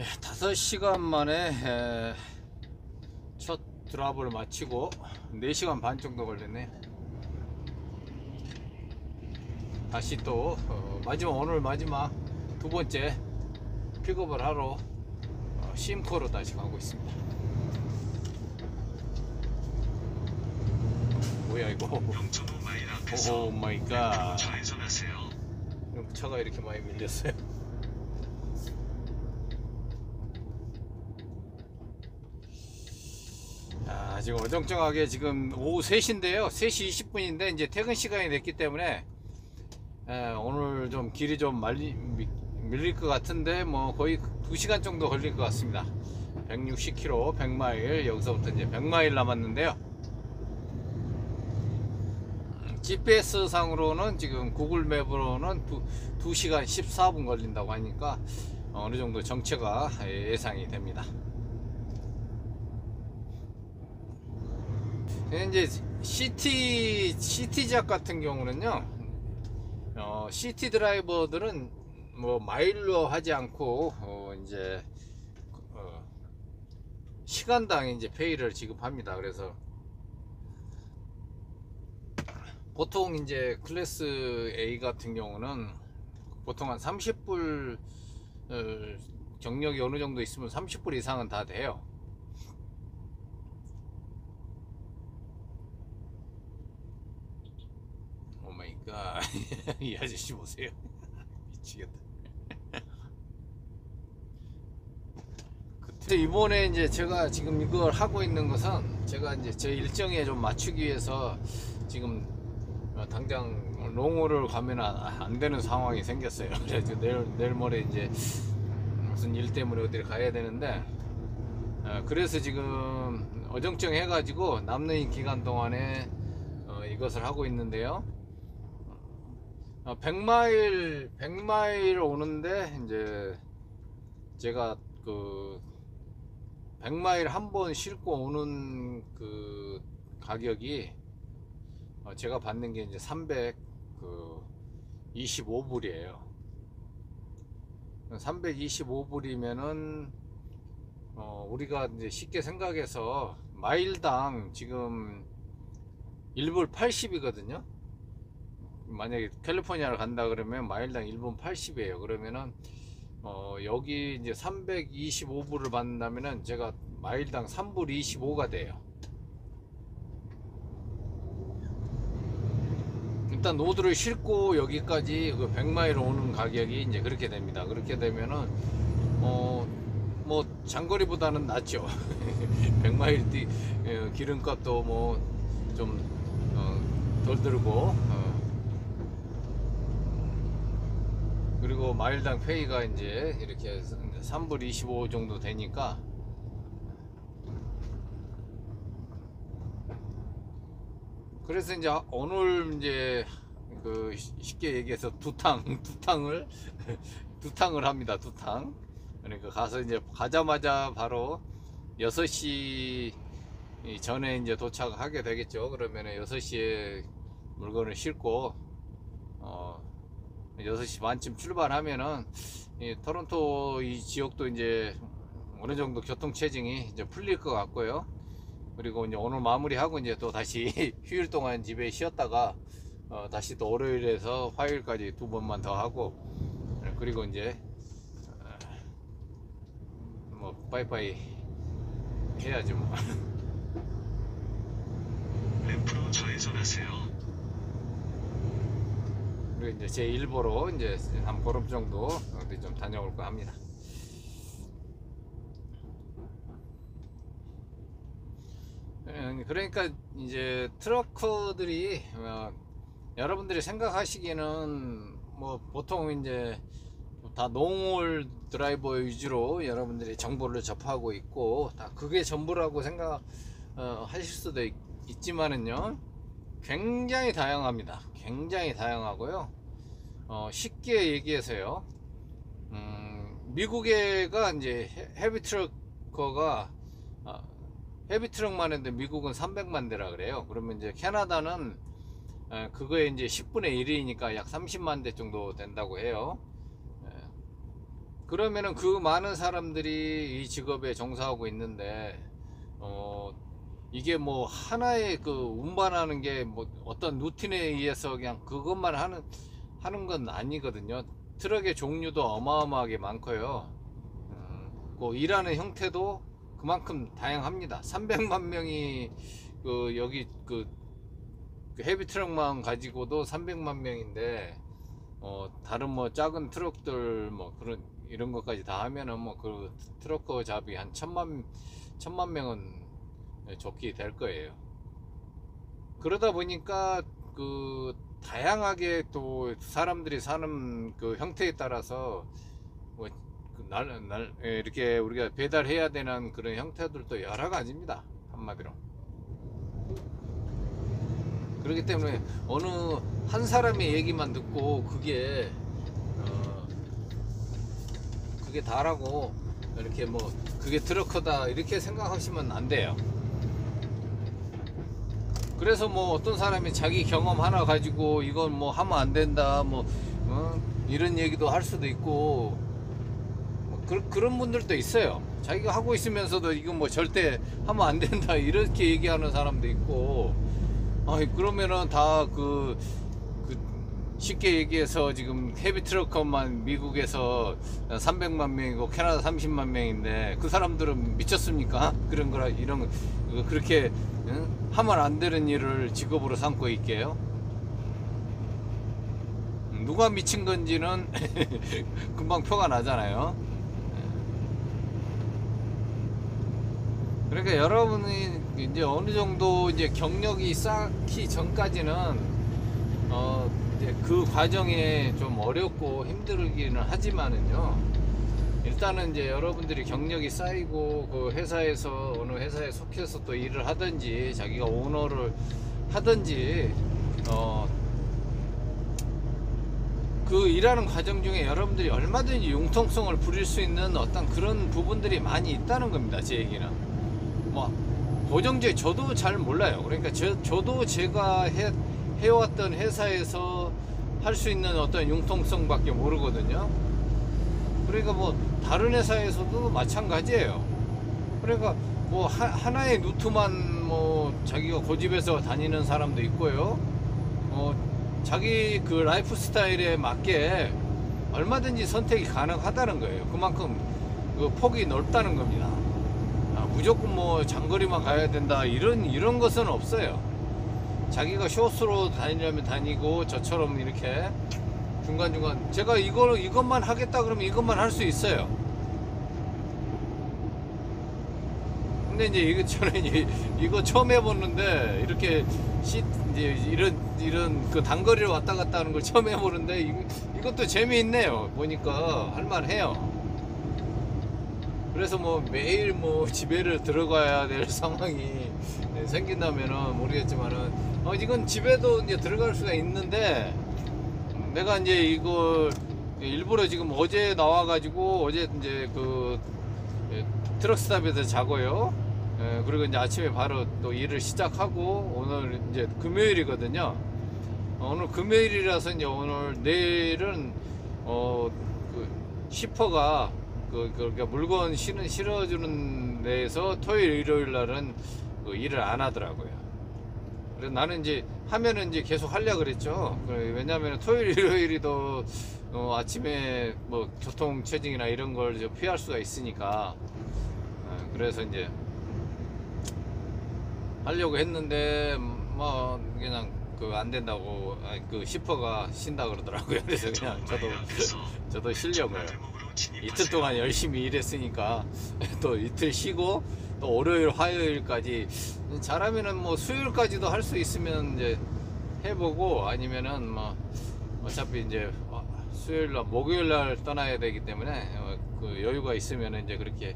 5시간 만에 첫 드랍을 마치고 4시간 반 정도 걸렸네. 다시 또 오늘 마지막 두 번째 픽업을 하러 심코로 다시 가고 있습니다. 뭐야 이거? 오 마이 갓. 차가 이렇게 많이 밀렸어요. 지금 어정쩡하게 지금 오후 3시인데요 3시 20분인데 이제 퇴근 시간이 됐기 때문에 오늘 좀 길이 좀 밀릴 것 같은데 뭐 거의 2시간 정도 걸릴 것 같습니다. 160km 100마일, 여기서부터 이제 100마일 남았는데요. GPS 상으로는 지금 구글 맵으로는 2시간 14분 걸린다고 하니까 어느 정도 정체가 예상이 됩니다. 이제 시티작 같은 경우는요, 시티 드라이버들은 뭐 마일로 하지 않고 이제 시간당 이제 페이를 지급합니다. 그래서 보통 이제 클래스 A 같은 경우는 보통 한 30불 경력이 어느 정도 있으면 30불 이상은 다 돼요. 오마이갓. 이 아저씨 보세요. 미치겠다. 근데 이번에 이제 제가 지금 이걸 하고 있는 것은 제가 이제 제 일정에 좀 맞추기 위해서 지금 당장 롱호를 가면 안 되는 상황이 생겼어요. 그래서 내일 모레 이제 무슨 일 때문에 어디를 가야 되는데, 그래서 지금 어정쩡 해가지고 남는 기간 동안에 이것을 하고 있는데요. 100마일 오는데 이제 제가 그 100마일 한 번 싣고 오는 그 가격이 제가 받는 게 이제 325불이에요. 325불이면은 우리가 이제 쉽게 생각해서 마일당 지금 1불 80이거든요. 만약에 캘리포니아를 간다 그러면 마일당 1분 80이에요. 그러면은 여기 이제 325불을 받는다면은 제가 마일당 3불 25가 돼요. 일단 노드를 싣고 여기까지 그 100마일 오는 가격이 이제 그렇게 됩니다. 그렇게 되면은 뭐 장거리보다는 낫죠. 100마일 기름값도 뭐 좀 덜 들고, 그리고 마일당 페이가 이제 이렇게 3불 25 정도 되니까 그래서 이제 오늘 이제 그 쉽게 얘기해서 두 탕을 합니다. 두 탕. 그러니까 가서 이제 가자마자 바로 6시 전에 이제 도착하게 되겠죠. 그러면 6시에 물건을 싣고 6시 반쯤 출발하면은 이 토론토 이 지역도 이제 어느 정도 교통 체증이 이제 풀릴 것 같고요. 그리고 이제 오늘 마무리하고 이제 또 다시 휴일 동안 집에 쉬었다가 다시 또 월요일에서 화요일까지 2번만 더 하고, 그리고 이제 뭐 빠이빠이 해야지 뭐. 램프로 좌회전하세요. 그리고 이제 제 일보로 이제 한 보름 정도 어디 좀 다녀올까 합니다. 그러니까 이제 트러커들이 여러분들이 생각하시기에는 뭐 보통 이제 다 농홀 드라이버 위주로 여러분들이 정보를 접하고 있고 다 그게 전부라고 생각하실 수도 있지만은요, 굉장히 다양합니다. 굉장히 다양하고요. 쉽게 얘기해서요, 미국에가 이제 헤비 트러커가 헤비 트럭만 했는데 미국은 300만 대라 그래요. 그러면 이제 캐나다는 그거에 이제 10분의 1이니까 약 30만 대 정도 된다고 해요. 그러면은 그 많은 사람들이 이 직업에 종사하고 있는데 이게 뭐 하나의 그 운반하는 게 뭐 어떤 루틴에 의해서 그냥 그것만 하는 건 아니거든요. 트럭의 종류도 어마어마하게 많고요. 그 일하는 형태도 그만큼 다양합니다. 300만 명이 그 여기 그 헤비 트럭만 가지고도 300만 명인데 다른 뭐 작은 트럭들 뭐 그런 이런 것까지 다 하면은 뭐 그 트럭커 잡이 한 천만 명은 좋게 될 거예요. 그러다 보니까 그 다양하게 또 사람들이 사는 그 형태에 따라서 뭐 이렇게 우리가 배달해야 되는 그런 형태들도 여러 가지입니다. 한마디로. 그렇기 때문에 어느 한 사람의 얘기만 듣고 그게 다라고 이렇게 뭐 그게 트럭커다 이렇게 생각하시면 안 돼요. 그래서 뭐 어떤 사람이 자기 경험 하나 가지고 이건 뭐 하면 안 된다 뭐 이런 얘기도 할 수도 있고 뭐 그런 분들도 있어요. 자기가 하고 있으면서도 이건 뭐 절대 하면 안 된다 이렇게 얘기하는 사람도 있고 그러면은 다 쉽게 얘기해서 지금 헤비 트럭커만 미국에서 300만 명이고 캐나다 30만 명인데 그 사람들은 미쳤습니까? 그런 거라 이런 그렇게 하면 안 되는 일을 직업으로 삼고 있게요. 누가 미친 건지는 금방 표가 나잖아요. 그러니까 여러분이 이제 어느 정도 이제 경력이 쌓기 전까지는 이제 그 과정에 좀 어렵고 힘들기는 하지만은요. 일단은 이제 여러분들이 경력이 쌓이고 그 회사에서 어느 회사에 속해서 또 일을 하든지 자기가 오너를 하든지 그 일하는 과정 중에 여러분들이 얼마든지 융통성을 부릴 수 있는 어떤 그런 부분들이 많이 있다는 겁니다. 제 얘기는 뭐 고정제 저도 잘 몰라요. 그러니까 저도 제가 해왔던 회사에서 할 수 있는 어떤 융통성밖에 모르거든요. 그러니까 뭐 다른 회사에서도 마찬가지예요. 그러니까 뭐 하나의 루트만 뭐 자기가 고집해서 다니는 사람도 있고요. 자기 그 라이프 스타일에 맞게 얼마든지 선택이 가능하다는 거예요. 그만큼 그 폭이 넓다는 겁니다. 무조건 뭐 장거리만 가야 된다 이런 것은 없어요. 자기가 쇼스로 다니려면 다니고 저처럼 이렇게 중간중간 제가 이것만 하겠다 그러면 이것만 할 수 있어요. 근데 이제 저는 이거 처음 해보는데 이렇게 이제 이런 그 단거리를 왔다 갔다 하는 걸 처음 해보는데 이것도 재미있네요. 보니까 할만해요. 그래서 뭐 매일 뭐 집에를 들어가야 될 상황이 생긴다면은 모르겠지만은 이건 집에도 이제 들어갈 수가 있는데 내가 이제 이거 일부러 지금 어제 나와가지고 어제 이제 그 트럭스탑에서 자고요. 그리고 이제 아침에 바로 또 일을 시작하고 오늘 이제 금요일이거든요. 오늘 금요일이라서 이제 내일은 그 시퍼가 그러니까 물건 실어주는 데에서 토요일 일요일 날은 그 일을 안 하더라고요. 그래서 나는 이제 하면은 이제 계속 하려고 그랬죠. 왜냐하면 토요일 일요일이도 아침에 뭐 교통 체증이나 이런 걸 피할 수가 있으니까 그래서 이제 하려고 했는데 뭐 그냥 그 안 된다고 그 시퍼가 쉰다 그러더라고요. 그래서 그냥 저도 쉬려고요. 이틀 동안 열심히 일했으니까 또 이틀 쉬고 또 월요일 화요일까지 잘하면은 뭐 수요일까지도 할 수 있으면 이제 해보고 아니면은 뭐 어차피 이제 수요일날 목요일날 떠나야 되기 때문에 그 여유가 있으면 이제 그렇게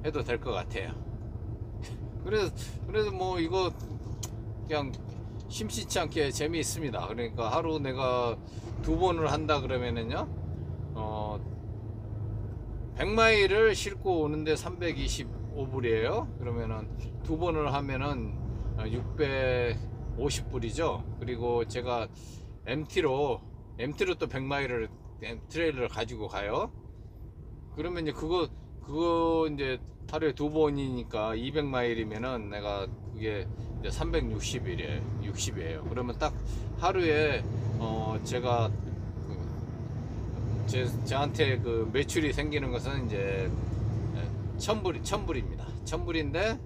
해도 될 것 같아요. 그래서 뭐 이거 그냥 심심치 않게 재미있습니다. 그러니까 하루 내가 2번을 한다 그러면은요 100마일을 싣고 오는데 325불이에요. 그러면은 2번을 하면은 650불이죠. 그리고 제가 MT로 또 100마일을 트레일러를 가지고 가요. 그러면 이제 그거 이제 하루에 2번이니까 200마일이면은 내가 그게 이제 360일이에요. 60이에요. 그러면 딱 하루에 제가 저한테 그 매출이 생기는 것은 이제 1000불입니다. 1000불인데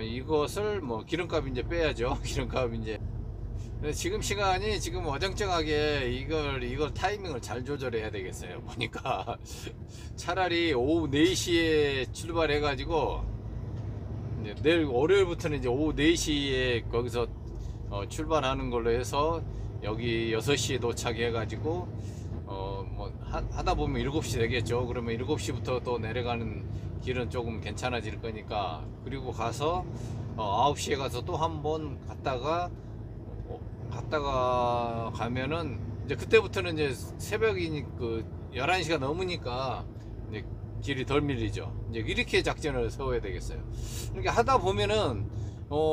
이것을 뭐 기름값 이제 빼야죠. 기름값 이제. 지금 시간이 지금 어정쩡하게 이걸 타이밍을 잘 조절해야 되겠어요. 보니까 차라리 오후 4시에 출발해 가지고 이제 내일 월요일부터는 이제 오후 4시에 거기서 출발하는 걸로 해서 여기 6시에 도착해 가지고 뭐 하다 보면 7시 되겠죠. 그러면 7시부터 또 내려가는 길은 조금 괜찮아질 거니까, 그리고 가서 9시에 가서 또 한 번 갔다가 가면은 이제 그때부터는 이제 새벽이니 그 11시가 넘으니까 이제 길이 덜 밀리죠. 이제 이렇게 작전을 세워야 되겠어요. 그러니까 하다 보면은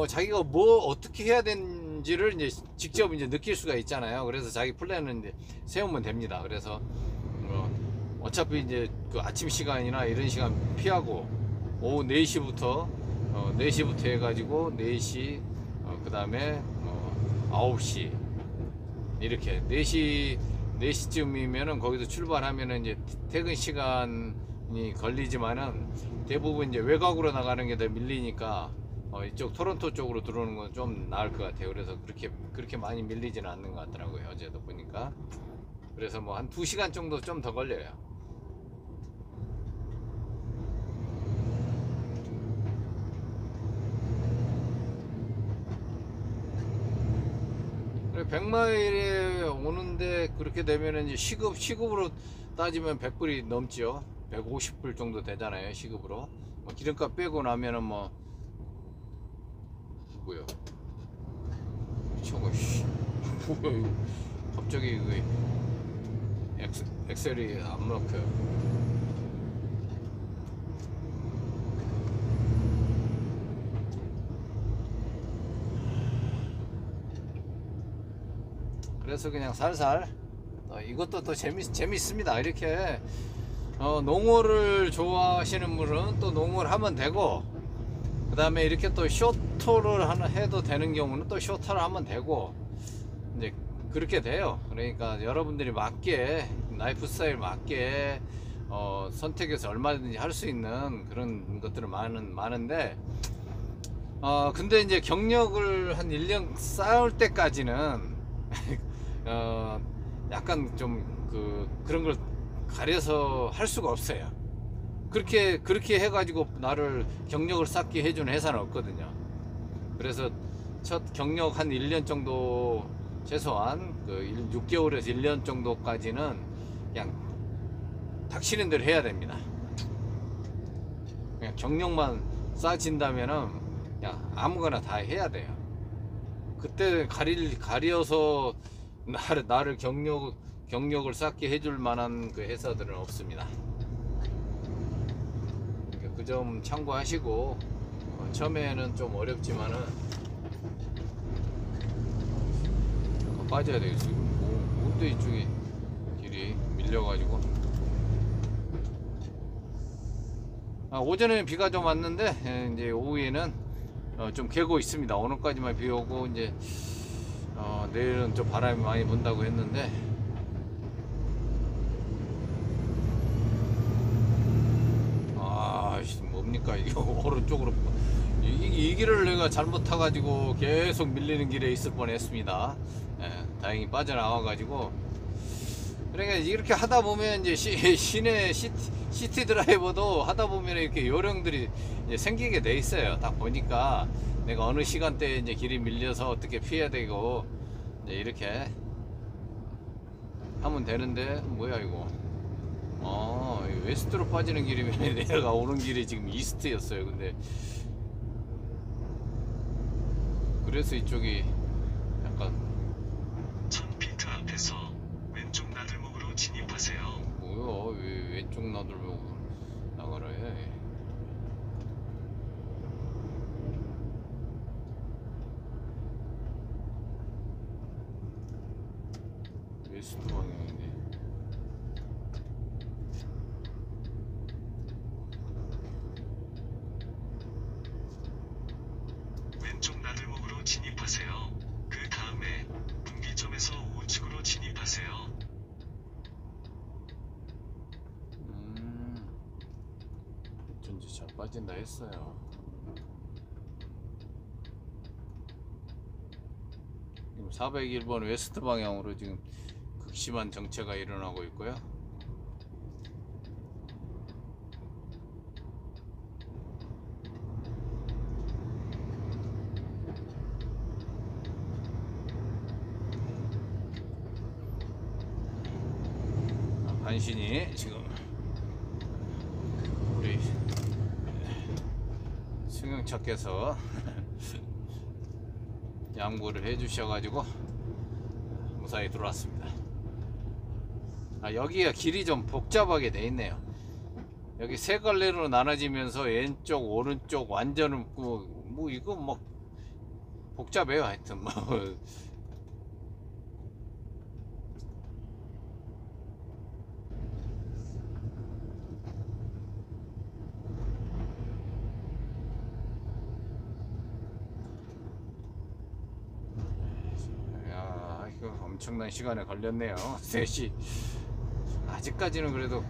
자기가 뭐 어떻게 해야 되는지를 이제 직접 이제 느낄 수가 있잖아요. 그래서 자기 플랜을 이제 세우면 됩니다. 그래서 어차피 이제 그 아침 시간이나 이런 시간 피하고 오후 4시부터 4시부터 해가지고 4시 그 다음에 9시 이렇게 4시쯤이면은 거기서 출발하면은 이제 퇴근 시간이 걸리지만은 대부분 이제 외곽으로 나가는 게 더 밀리니까 이쪽 토론토 쪽으로 들어오는 건 좀 나을 것 같아요. 그래서 그렇게 많이 밀리지는 않는 것 같더라고요. 어제도 보니까. 그래서 뭐 한 2시간 정도 좀 더 걸려요. 그래 100마일에 오는데 그렇게 되면은 이제 시급으로 따지면 100불이 넘죠. 150불 정도 되잖아요. 시급으로. 뭐 기름값 빼고 나면은 뭐 뭐야? 저거 뭐야 이거? 갑자기 그 엑셀이 안 먹혀요. 그래서 그냥 살살 이것도 또 재밌습니다. 이렇게 농어를 좋아하시는 분은 또 농어를 하면 되고, 그 다음에 이렇게 또 쇼터를 하나 해도 되는 경우는 또 쇼터를 하면 되고, 이제 그렇게 돼요. 그러니까 여러분들이 맞게 라이프 스타일 맞게 선택해서 얼마든지 할 수 있는 그런 것들은 많은데 근데 이제 경력을 한 1년 쌓을 때까지는 약간 좀 그런 걸 가려서 할 수가 없어요. 그렇게 해가지고 나를 경력을 쌓게 해주는 회사는 없거든요. 그래서 첫 경력 한 1년 정도, 최소한 6개월에서 1년 정도까지는 그냥 닥치는 대로 해야 됩니다. 그냥 경력만 쌓아진다면은 그냥 아무거나 다 해야 돼요. 그때 가려서 나를 경력을 쌓게 해줄 만한 그 회사들은 없습니다. 그 점 참고하시고, 처음에는 좀 어렵지만은 빠져야 되겠어요. 뭔데 이쪽에 길이 밀려가지고. 오전에는 비가 좀 왔는데 이제 오후에는 좀 개고 있습니다. 오늘까지만 비 오고 이제 내일은 좀 바람이 많이 분다고 했는데 뭡니까 이게 오른쪽으로 이 길을 내가 잘못 타가지고 계속 밀리는 길에 있을 뻔했습니다. 다행히 빠져나와 가지고. 그러니까 이렇게 하다 보면 이제 시내 시티 드라이버도 하다 보면 이렇게 요령들이 이제 생기게 돼 있어요. 딱 보니까 내가 어느 시간대에 이제 길이 밀려서 어떻게 피해야 되고 이제 이렇게 하면 되는데, 뭐야 이거? 웨스트로 빠지는 길이면 내가 오는 길이 지금 이스트였어요. 근데 그래서 이쪽이 약간 1000피트 앞에서 왼쪽 나들목으로 진입하세요. 뭐야, 왜 왼쪽 나들목 나가라 해. 웨스트 방향인데. 이제 잘 빠진다 했어요. 지금 401번 웨스트 방향으로 지금 극심한 정체가 일어나고 있고요. 간신히 지금 우리 승용차께서 양보를 해 주셔가지고 무사히 들어왔습니다. 여기가 길이 좀 복잡하게 돼 있네요. 여기 세 갈래로 나눠지면서 왼쪽 오른쪽 완전 뭐 이거 뭐 복잡해요. 하여튼 뭐 엄청난 시간에 걸렸네요. 3시. 아직까지는 그래도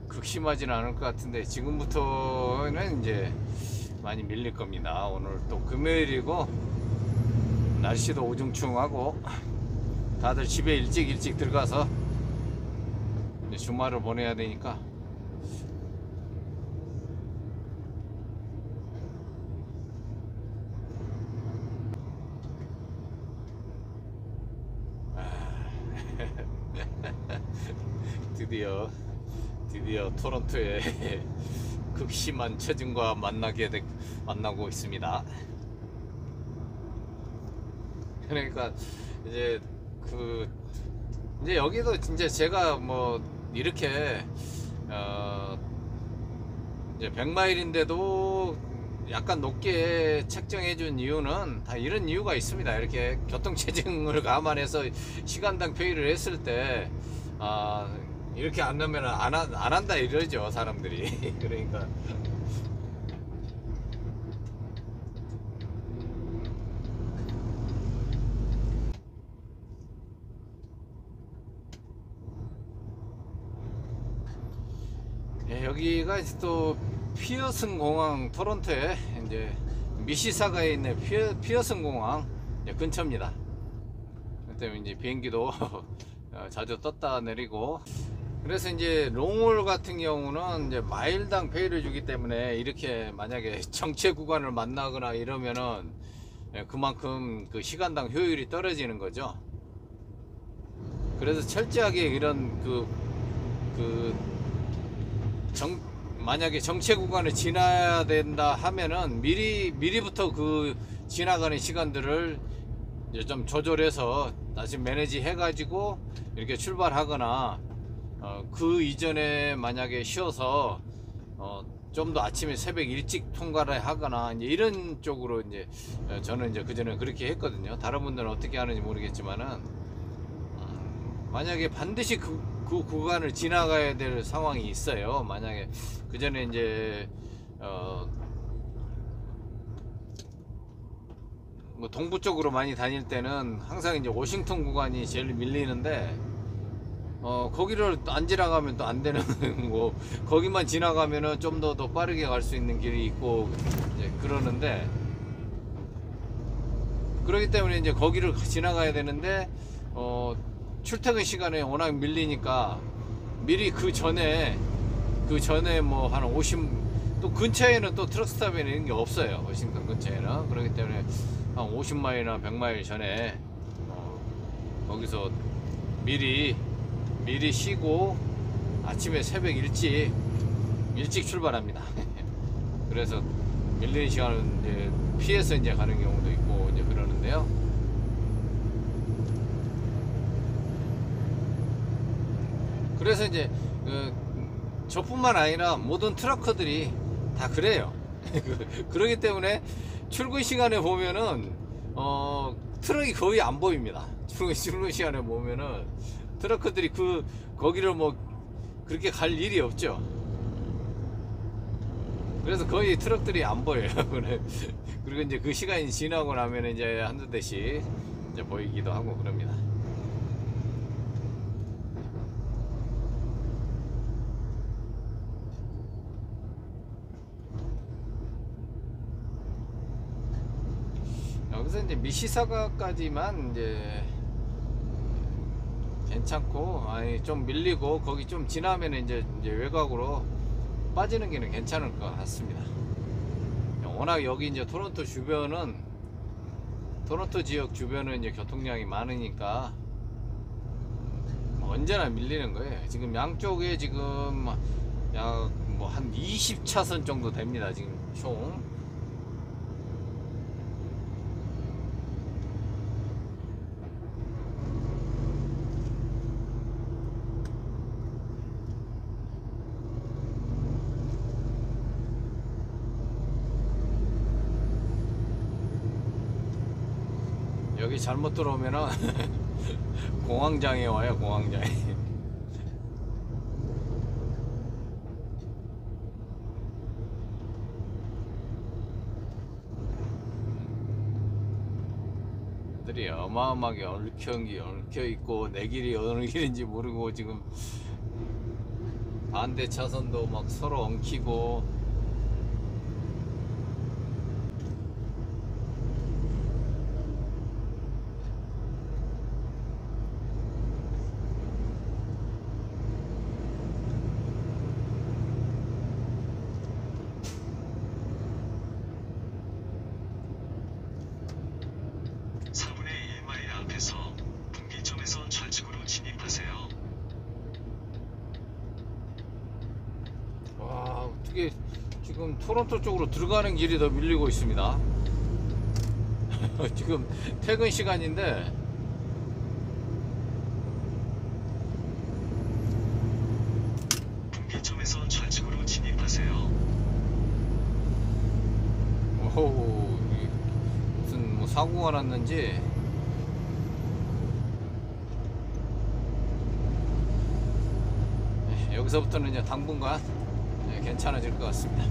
극심하지는 않을 것 같은데 지금부터는 이제 많이 밀릴 겁니다. 오늘 또 금요일이고 날씨도 우중충하고 다들 집에 일찍 들어가서 이제 주말을 보내야 되니까 드디어 토론토에 극심한 체증과 만나고 있습니다. 그러니까 이제 이제 여기도 이제 제가 뭐 이렇게 이제 100마일인데도 약간 높게 책정해 준 이유는 다 이런 이유가 있습니다. 이렇게 교통체증을 감안해서 시간당 페이를 했을 때 이렇게 안 하면 안 한다 이러죠 사람들이. 그러니까 여기가 이제 또 피어슨 공항, 토론토에 이제 미시사가에 있는 피어슨 공항 근처입니다. 그 때문에 이제 비행기도 자주 떴다 내리고, 그래서 이제 롱홀 같은 경우는 이제 마일당 페이를 주기 때문에 이렇게 만약에 정체 구간을 만나거나 이러면은 그만큼 그 시간당 효율이 떨어지는 거죠. 그래서 철저하게 이런 만약에 정체 구간을 지나야 된다 하면은 미리부터 그 지나가는 시간들을 이제 좀 조절해서 다시 매니지 해가지고 이렇게 출발하거나, 그 이전에 만약에 쉬어서 좀 더 아침에 새벽 일찍 통과를 하거나 이제 이런 쪽으로 이제 저는 이제 그전에 그렇게 했거든요. 다른 분들은 어떻게 하는지 모르겠지만은 만약에 반드시 그 구간을 지나가야 될 상황이 있어요. 만약에 그전에 이제 뭐 동부 쪽으로 많이 다닐 때는 항상 이제 워싱턴 구간이 제일 밀리는데 거기를 안 지나가면 또 안 되는 뭐 거기만 지나가면은 좀 더 빠르게 갈 수 있는 길이 있고 이제 그러는데, 그렇기 때문에 이제 거기를 지나가야 되는데 출퇴근 시간에 워낙 밀리니까 미리 그 전에 뭐 한 50, 또 근처에는 또 트럭스탑이나 이런 게 없어요. 워싱턴 근처에는. 그렇기 때문에 한 50마일이나 100마일 전에 거기서 미리 쉬고 아침에 새벽 일찍 출발합니다. 그래서 밀리는 시간을 이제 피해서 이제 가는 경우도 있고 이제 그러는데요. 그래서 이제 저뿐만 아니라 모든 트럭커들이 다 그래요. 그러기 때문에 출근 시간에 보면은 트럭이 거의 안 보입니다. 출근 시간에 보면은 트럭커들이 거기를 뭐 그렇게 갈 일이 없죠. 그래서 거의 트럭들이 안 보여요. 그리고 이제 그 시간이 지나고 나면 이제 한두 대씩 이제 보이기도 하고 그럽니다. 그래서 이제 미시사가까지만 이제 괜찮고, 아니 좀 밀리고 거기 좀 지나면 이제 외곽으로 빠지는 게는 괜찮을 것 같습니다. 워낙 여기 이제 토론토 주변은, 토론토 지역 주변은 이제 교통량이 많으니까 언제나 밀리는 거예요. 지금 양쪽에 지금 약 뭐 한 20차선 정도 됩니다. 지금 총. 여기 잘못 들어오면은 공황장애 와요. 공황장애. 들이 어마어마하게 얽혀 있고 내 길이 어느 길인지 모르고 지금 반대 차선도 막 서로 엉키고. 와, 어떻게 지금 토론토 쪽으로 들어가는 길이 더 밀리고 있습니다. 지금 퇴근 시간인데 분기점에서 좌측으로 진입하세요. 오호, 무슨 뭐 사고가 났는지. 여기서부터는 이제 당분간 괜찮아질 것 같습니다.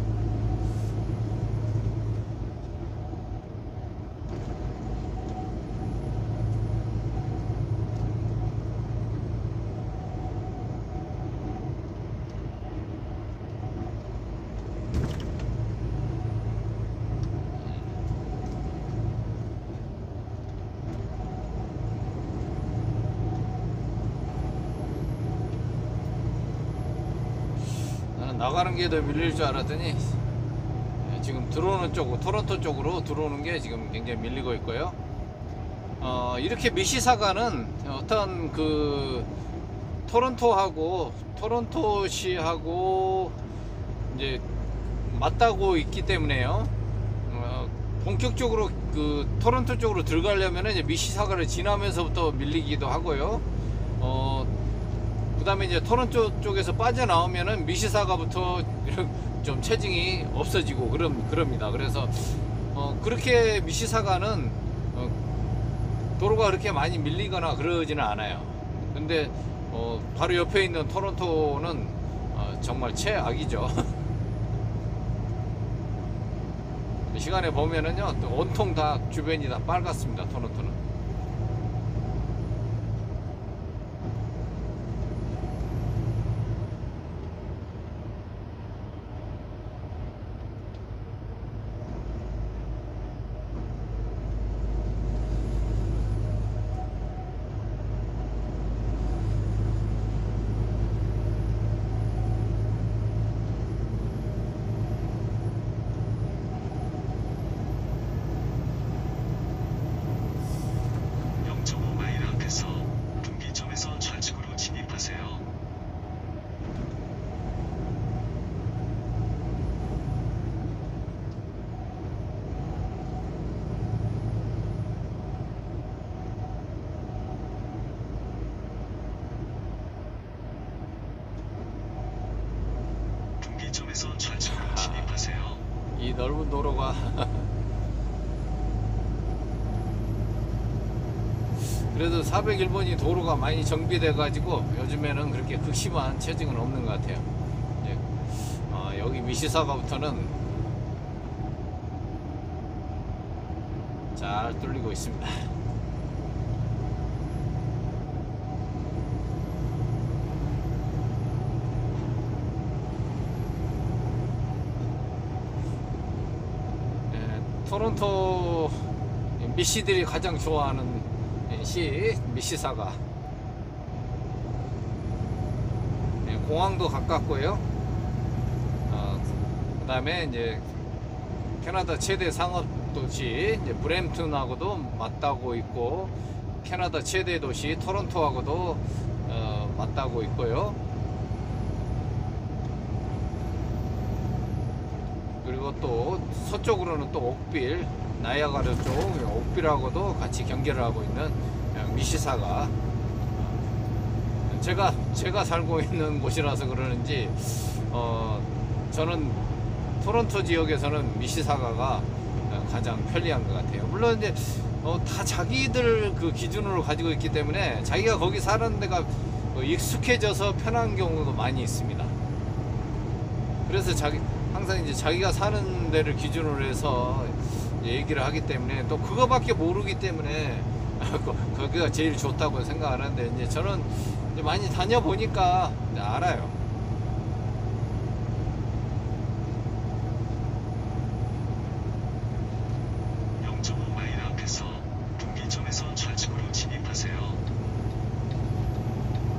나가는 게 더 밀릴 줄 알았더니 지금 들어오는 쪽, 토론토 쪽으로 들어오는 게 지금 굉장히 밀리고 있고요. 이렇게 미시사가는 어떤 그 토론토시하고 이제 맞닿고 있기 때문에요. 본격적으로 그 토론토 쪽으로 들어가려면 이제 미시사가를 지나면서부터 밀리기도 하고요. 그 다음에 이제 토론토 쪽에서 빠져나오면은 미시사가부터 좀 체증이 없어지고 그럽니다. 그래서 그렇게 미시사가는 도로가 그렇게 많이 밀리거나 그러지는 않아요. 근데 바로 옆에 있는 토론토는 정말 최악이죠. 이 시간에 보면은요, 온통 다 주변이 다 빨갛습니다. 토론토는. 이 넓은 도로가 그래도 401번이 도로가 많이 정비돼 가지고 요즘에는 그렇게 극심한 체증은 없는 것 같아요. 이제 여기 미시사가부터는 잘 뚫리고 있습니다. 토론토 미씨들이 가장 좋아하는 시 미시사가. 공항도 가깝고요. 그 다음에 이제 캐나다 최대 상업 도시 이제 브램튼하고도 맞닿고 있고, 캐나다 최대 도시 토론토하고도 맞닿고 있고요. 그리고 또 서쪽으로는 또 옥빌, 나이아가라 쪽 옥빌하고도 같이 경계를 하고 있는 미시사가. 제가 살고 있는 곳이라서 그러는지 저는 토론토 지역에서는 미시사가가 가장 편리한 것 같아요. 물론 이제 다 자기들 그 기준으로 가지고 있기 때문에 자기가 거기 사는 데가 익숙해져서 편한 경우도 많이 있습니다. 그래서 항상 이제 자기가 사는 데를 기준으로 해서 얘기를 하기 때문에, 또 그거밖에 모르기 때문에 거기가 제일 좋다고 생각하는데, 이제 저는 이제 많이 다녀보니까 이제 알아요.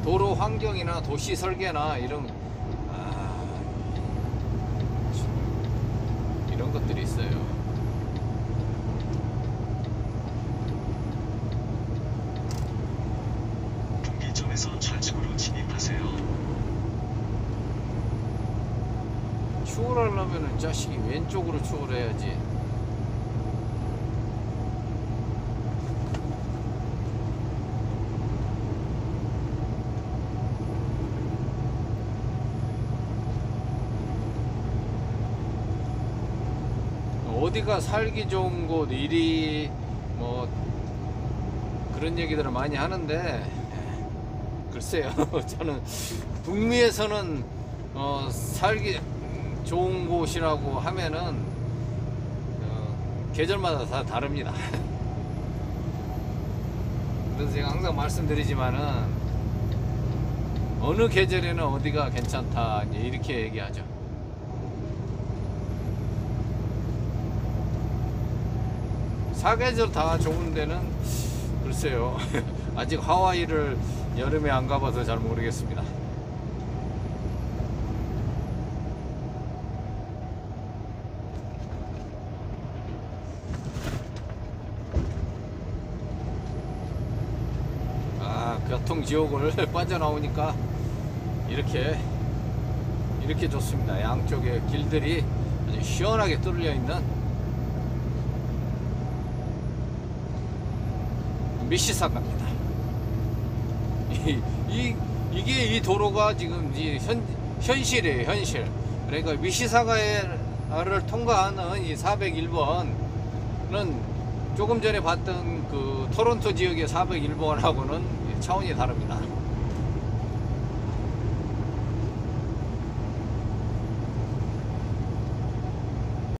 도로 환경이나 도시 설계나 이런 것들이 있어요. 분기점에서 좌측으로 진입하세요. 추월하려면은 자식이 왼쪽으로 추월해야지. 어디가 살기 좋은 곳 1위 뭐 그런 얘기들을 많이 하는데, 글쎄요. 저는 북미에서는 살기 좋은 곳이라고 하면은 계절마다 다 다릅니다. 그래서 제가 항상 말씀드리지만은 어느 계절에는 어디가 괜찮다 이렇게 얘기하죠. 사계절 다 좋은 데는 글쎄요. 아직 하와이를 여름에 안 가봐서 잘 모르겠습니다. 교통지옥을 빠져나오니까 이렇게 좋습니다. 양쪽에 길들이 아주 시원하게 뚫려 있는 미시사가입니다. 이게 이 도로가 지금 현실이에요, 현실. 그러니까 미시사가를 통과하는 이 401번은 조금 전에 봤던 그 토론토 지역의 401번하고는 차원이 다릅니다.